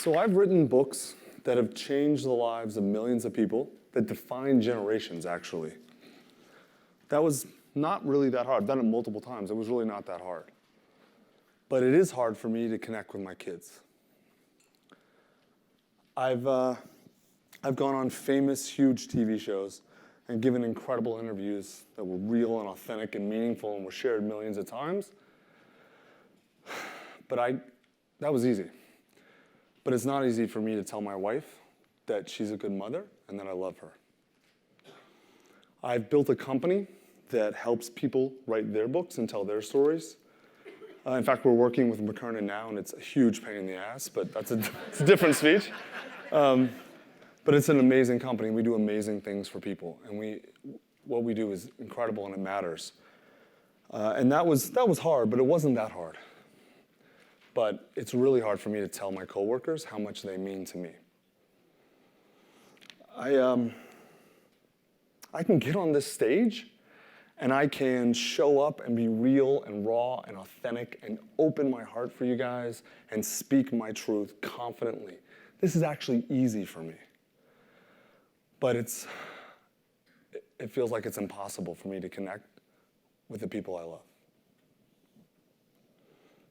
So I've written books that have changed the lives of millions of people, that define generations, actually. That was not really that hard. I've done it multiple times. It was really not that hard. But it is hard for me to connect with my kids. I've gone on famous, huge TV shows and given incredible interviews that were real and authentic and meaningful and were shared millions of times. But that was easy. But it's not easy for me to tell my wife that she's a good mother and that I love her. I've built a company that helps people write their books and tell their stories. In fact, we're working with McKernan now, and it's a huge pain in the ass, but it's a different speech. But it's an amazing company. We do amazing things for people, and what we do is incredible, and it matters. And that was hard, but it wasn't that hard. But it's really hard for me to tell my coworkers how much they mean to me. I can get on this stage, and I can show up and be real and raw and authentic and open my heart for you guys and speak my truth confidently. This is actually easy for me. But it feels like it's impossible for me to connect with the people I love.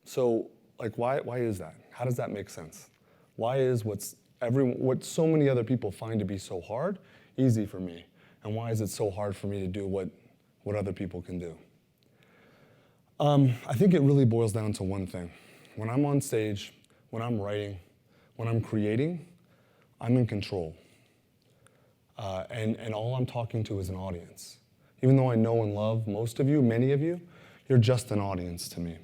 So, why is that? How does that make sense? Why is what so many other people find to be so hard easy for me? And why is it so hard for me to do what other people can do? I think it really boils down to one thing. When I'm on stage, when I'm writing, when I'm creating, I'm in control. And all I'm talking to is an audience. Even though I know and love most of you, many of you, you're just an audience to me.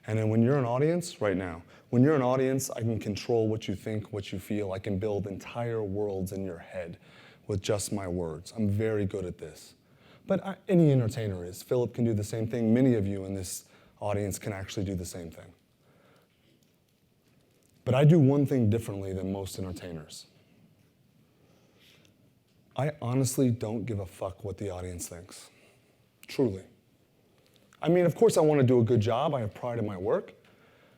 And then when you're an audience, right now, when you're an audience, I can control what you think, what you feel. I can build entire worlds in your head with just my words. I'm very good at this. But any entertainer is. Philip can do the same thing. Many of you in this audience can actually do the same thing. But I do one thing differently than most entertainers. I honestly don't give a fuck what the audience thinks. Truly. I mean, of course I want to do a good job. I have pride in my work.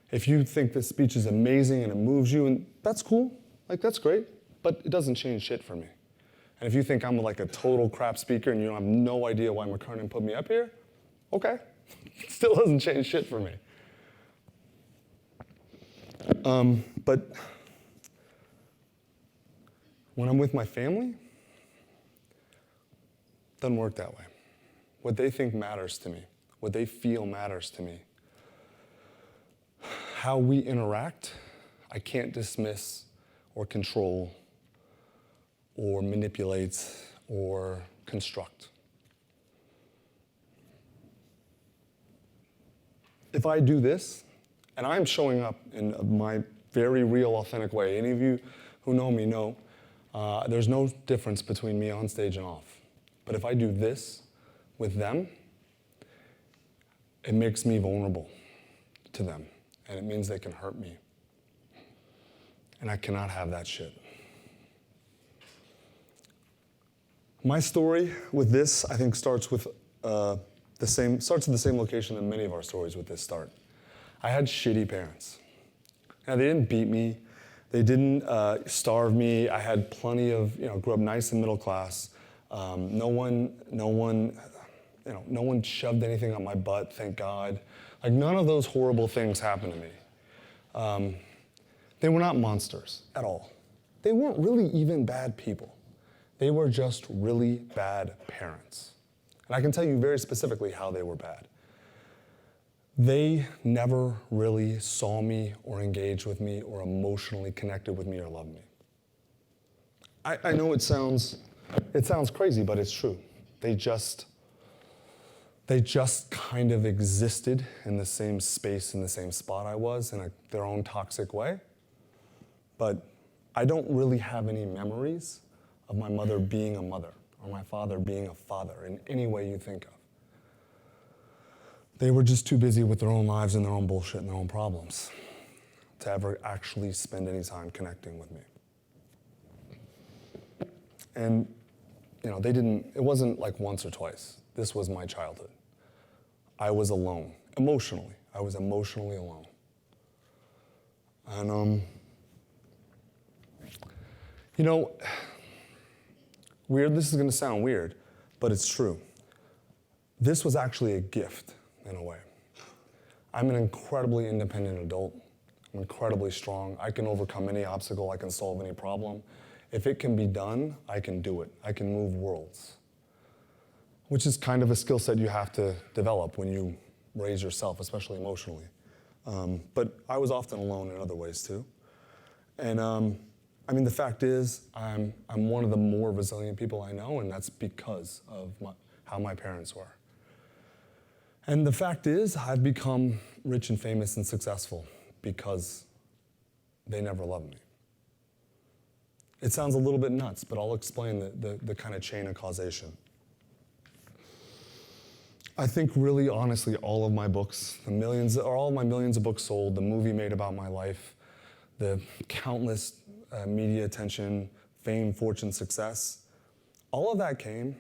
If you think this speech is amazing and it moves you, and that's cool. That's great. But it doesn't change shit for me. And if you think I'm a total crap speaker and you have no idea why McKernan put me up here, okay. It still doesn't change shit for me. But when I'm with my family, it doesn't work that way. What they think matters to me. What they feel matters to me. How we interact, I can't dismiss or control or manipulate or construct. If I do this, and I'm showing up in my very real, authentic way, any of you who know me know, there's no difference between me on stage and off. But if I do this with them, it makes me vulnerable to them, and it means they can hurt me. And I cannot have that shit. My story with this, I think, starts with at the same location that many of our stories with this start. I had shitty parents. Now, they didn't beat me. They didn't starve me. I had plenty of, grew up nice and middle class. No one shoved anything up my butt, thank God. None of those horrible things happened to me. They were not monsters at all. They weren't really even bad people. They were just really bad parents. And I can tell you very specifically how they were bad. They never really saw me or engaged with me or emotionally connected with me or loved me. I know it sounds crazy, but it's true. They just kind of existed in the same space, in the same spot I was, in their own toxic way. But I don't really have any memories of my mother being a mother or my father being a father in any way you think of. They were just too busy with their own lives and their own bullshit and their own problems to ever actually spend any time connecting with me. And, it wasn't like once or twice. This was my childhood. I was alone, emotionally. I was emotionally alone. And You know, weird, this is gonna sound weird, but it's true. This was actually a gift in a way. I'm an incredibly independent adult. I'm incredibly strong. I can overcome any obstacle. I can solve any problem. If it can be done, I can do it. I can move worlds, which is kind of a skill set you have to develop when you raise yourself, especially emotionally. But I was often alone in other ways too. And I mean, the fact is, I'm one of the more resilient people I know, and that's because of how my parents were. And the fact is, I've become rich and famous and successful because they never loved me. It sounds a little bit nuts, but I'll explain the kind of chain of causation. I think really honestly, all of my books, all of my millions of books sold, the movie made about my life, the countless media attention, fame, fortune, success, all of that came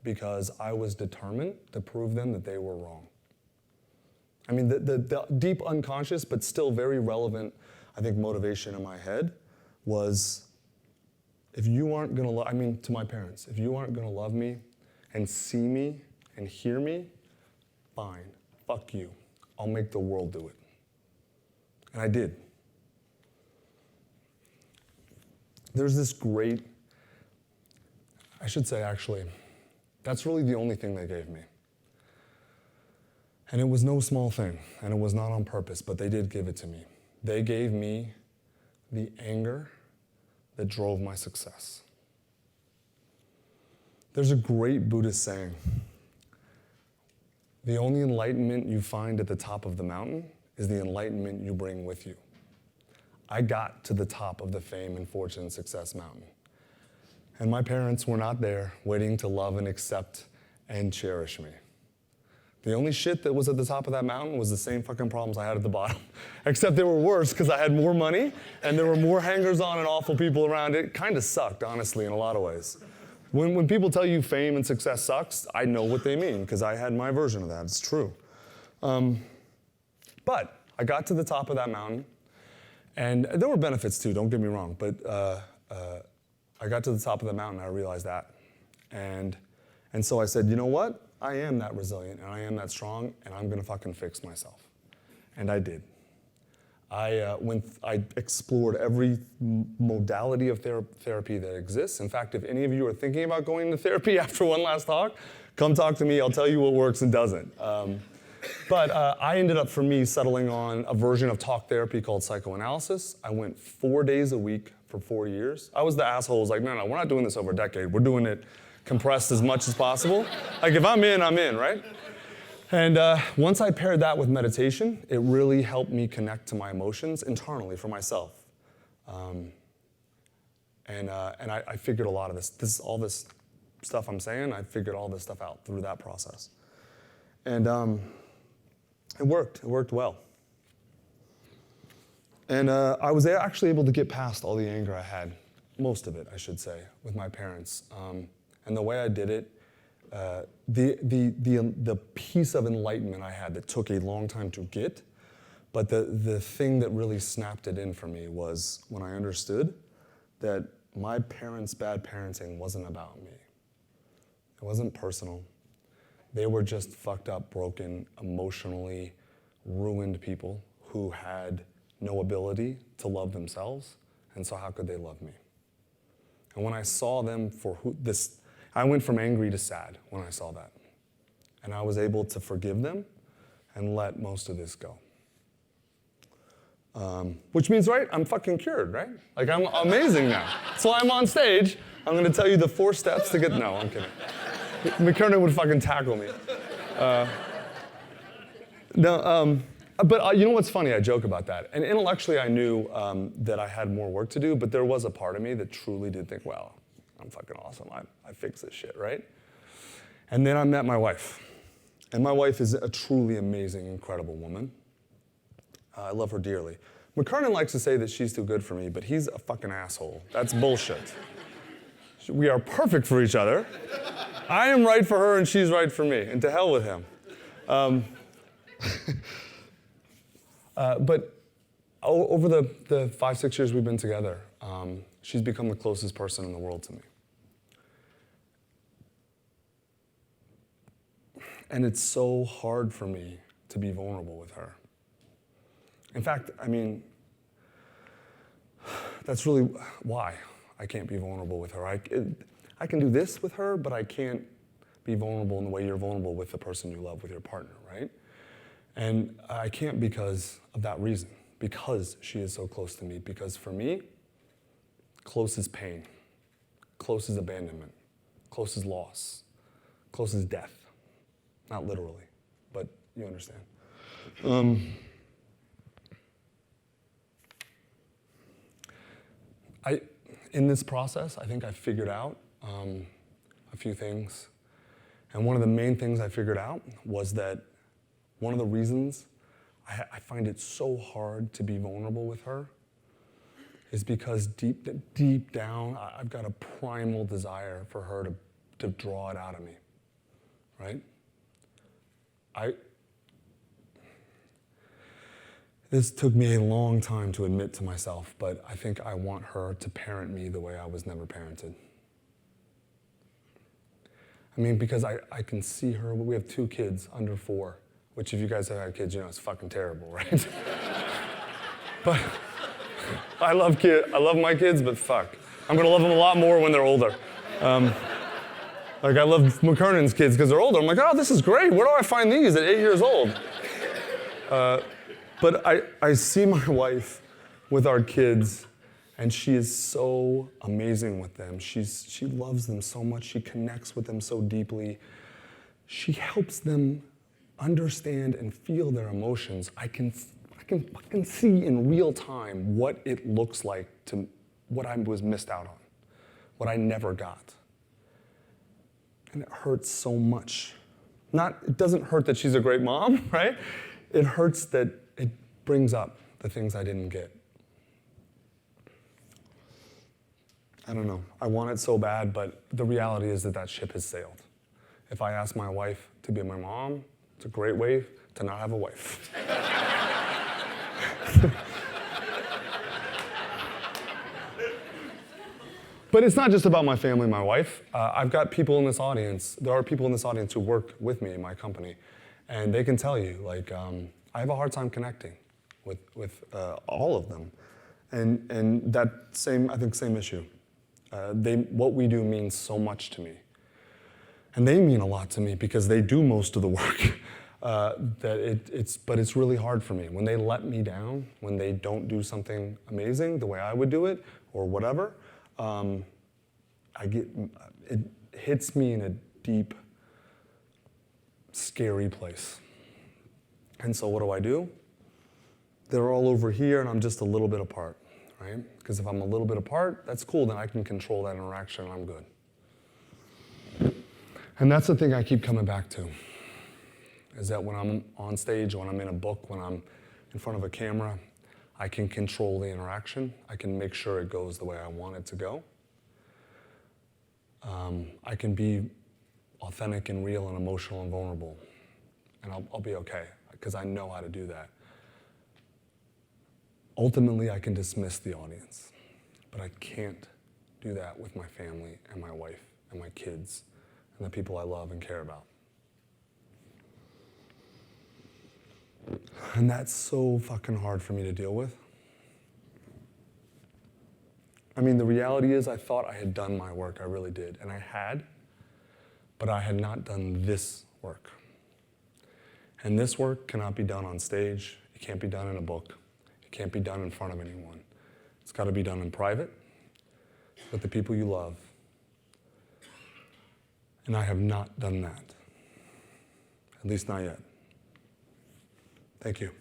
because I was determined to prove them that they were wrong. I mean, the deep unconscious, but still very relevant, I think, motivation in my head was, if you aren't gonna love, I mean, to my parents, if you aren't gonna love me and see me and hear me, fine, fuck you. I'll make the world do it. And I did. There's this great, I should say actually, that's really the only thing they gave me. And it was no small thing, and it was not on purpose, but they did give it to me. They gave me the anger that drove my success. There's a great Buddhist saying, the only enlightenment you find at the top of the mountain is the enlightenment you bring with you. I got to the top of the fame and fortune and success mountain. And my parents were not there waiting to love and accept and cherish me. The only shit that was at the top of that mountain was the same fucking problems I had at the bottom. Except they were worse because I had more money and there were more hangers-on and awful people around. It kind of sucked, honestly, in a lot of ways. When people tell you fame and success sucks, I know what they mean because I had my version of that. It's true. But I got to the top of that mountain, and there were benefits too, don't get me wrong, but I got to the top of the mountain and I realized that. And so I said, you know what? I am that resilient and I am that strong and I'm gonna fucking fix myself. And I did. I explored every modality of therapy that exists. In fact, if any of you are thinking about going to therapy after one last talk, come talk to me. I'll tell you what works and doesn't. But I ended up, for me, settling on a version of talk therapy called psychoanalysis. I went 4 days a week for 4 years. I was the asshole who was like, no, we're not doing this over a decade. We're doing it compressed as much as possible. Like, if I'm in, right? And once I paired that with meditation, it really helped me connect to my emotions internally for myself. And I figured a lot of this, all this stuff I'm saying, I figured all this stuff out through that process. And it worked well. And I was actually able to get past all the anger I had, most of it, I should say, with my parents. And the way I did it, the piece of enlightenment I had that took a long time to get, but the thing that really snapped it in for me was when I understood that my parents' bad parenting wasn't about me. It wasn't personal. They were just fucked up, broken, emotionally ruined people who had no ability to love themselves, and so how could they love me? And when I saw them for I went from angry to sad when I saw that. And I was able to forgive them and let most of this go. Which means, right, I'm fucking cured, right? Like, I'm amazing now. That's why I'm on stage. I'm gonna tell you the 4 steps to get, no, I'm kidding. McKernan would fucking tackle me. But you know what's funny? I joke about that. And intellectually, I knew that I had more work to do, but there was a part of me that truly did think, wow, I'm fucking awesome. I fixed this shit, right? And then I met my wife. And my wife is a truly amazing, incredible woman. I love her dearly. McKernan likes to say that she's too good for me, but he's a fucking asshole. That's bullshit. We are perfect for each other. I am right for her and she's right for me, and to hell with him. But over the 5-6 years we've been together, She's become the closest person in the world to me. And it's so hard for me to be vulnerable with her. In fact, I mean, that's really why I can't be vulnerable with her. I can do this with her, but I can't be vulnerable in the way you're vulnerable with the person you love, with your partner, right? And I can't because of that reason, because she is so close to me. Because for me, close is pain, close is abandonment, close is loss, close is death. Not literally, but you understand. In this process, I think I figured out a few things. And one of the main things I figured out was that one of the reasons I find it so hard to be vulnerable with her is because deep down, I've got a primal desire for her to draw it out of me, right? This took me a long time to admit to myself, but I think I want her to parent me the way I was never parented. I mean, because I can see her. We have 2 kids under 4, which if you guys have had kids, you know it's fucking terrible, right? But I love my kids, but fuck. I'm gonna love them a lot more when they're older. Like I love McKernan's kids because they're older. I'm like, oh, this is great. Where do I find these at 8 years old? But I see my wife with our kids, and she is so amazing with them. She loves them so much. She connects with them so deeply. She helps them understand and feel their emotions. I can see in real time what it looks like to what I was missed out on, what I never got. And it hurts so much. It doesn't hurt that she's a great mom, right? It hurts that it brings up the things I didn't get. I don't know. I want it so bad, but the reality is that ship has sailed. If I ask my wife to be my mom, it's a great way to not have a wife. But it's not just about my family and my wife. I've got people in this audience. There are people in this audience who work with me in my company, and they can tell you, like, I have a hard time connecting with all of them, and that same issue. What we do means so much to me, and they mean a lot to me because they do most of the work. But it's really hard for me when they let me down, when they don't do something amazing the way I would do it, or whatever. It hits me in a deep, scary place. And so what do? They're all over here and I'm just a little bit apart, right? Because if I'm a little bit apart, that's cool, then I can control that interaction and I'm good. And that's the thing I keep coming back to, is that when I'm on stage, when I'm in a book, when I'm in front of a camera, I can control the interaction. I can make sure it goes the way I want it to go. I can be authentic and real and emotional and vulnerable, and I'll be okay, because I know how to do that. Ultimately, I can dismiss the audience, but I can't do that with my family and my wife and my kids and the people I love and care about. And that's so fucking hard for me to deal with. I mean, the reality is I thought I had done my work, I really did, and I had, but I had not done this work. And this work cannot be done on stage, it can't be done in a book, it can't be done in front of anyone. It's gotta be done in private, with the people you love. And I have not done that, at least not yet. Thank you.